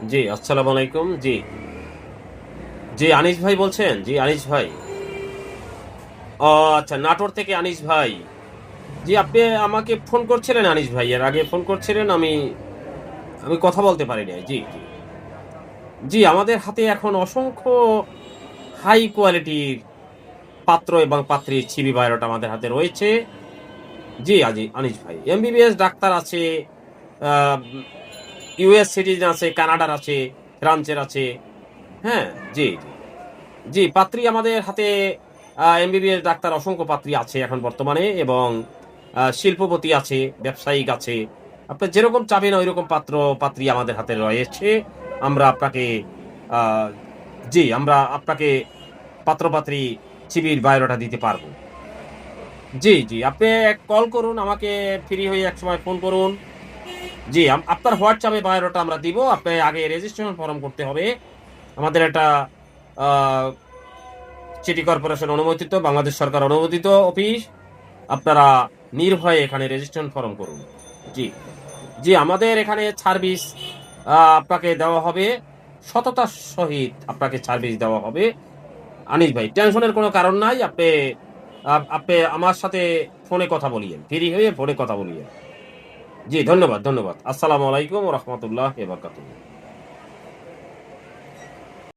জি, আসসালামু আলাইকুম। জি, জি, আনিস ভাই বলছেন? জি, আনিস ভাই। ও আচ্ছা, নাটোর থেকে আনিস ভাই। জি, আপনি আমাকে ফোন করছিলেন আনিস ভাই। এর আগে ফোন করছিলেন, আমি আমি কথা বলতে পারি নাই। জি, জি। জি, আমাদের হাতে এখন অসংখ্য হাই কোয়ালিটির পাত্র এবং পাত্রীর সিভি বায়োডাটা আমাদের হাতে রয়েছে। জি, আনিস ভাই। এমবিবিএস ডাক্তার আছে, আ ইউএস সিটিজেন আছে, কানাডার আছে, ফ্রান্সের আছে। হ্যাঁ? জি, জি। জি, পাত্রী আমাদের হাতে এমবিবিএস ডাক্তার অসংখ্য পাত্রী আছে এখন বর্তমানে এবং শিল্পপতি আছে, ব্যবসায়িক আছে। আপনার যেরকম চাবেন ঐরকম পাত্রী আমাদের হাতে রয়েছে। আমরা আপনাকে আ জি, আমরা আপনাকে পাত্র-পাত্রী সিভির বায়োডাটা দিতে পারব। জি, জি, আপনি কল করুন আমাকে, ফ্রি হয়ে একসময় ফোন করুন। জি, আপনার WhatsApp এ বায়োডাটা আমরা দিব। আপনি আগে রেজিস্ট্রেশন ফর্ম করতে হবে। আমাদের একটা আ সিটি কর্পোরেশন অনুমোদিত, বাংলাদেশ সরকার অনুমোদিত অফিস। আপনারা নির্ভয়ে এখানে রেজিস্ট্রেশন ফর্ম করুন। জি, জি, আমাদের এখানে সার্ভিস আপনাকে দেওয়া হবে। সততার সহিত আপনাকে সার্ভিস দেওয়া হবে। আনিস ভাই, টেনশনের কোনো কারণ নাই। আপনি আমার সাথে ফোনে কথা বলিয়েন। ফ্রি হয়ে ফোনে কথা বলিয়েন। জি, ধন্যবাদ, ধন্যবাদ। আসসালামু আলাইকুম ওয়া রাহমাতুল্লাহি ওয়া বারাকাতুহু।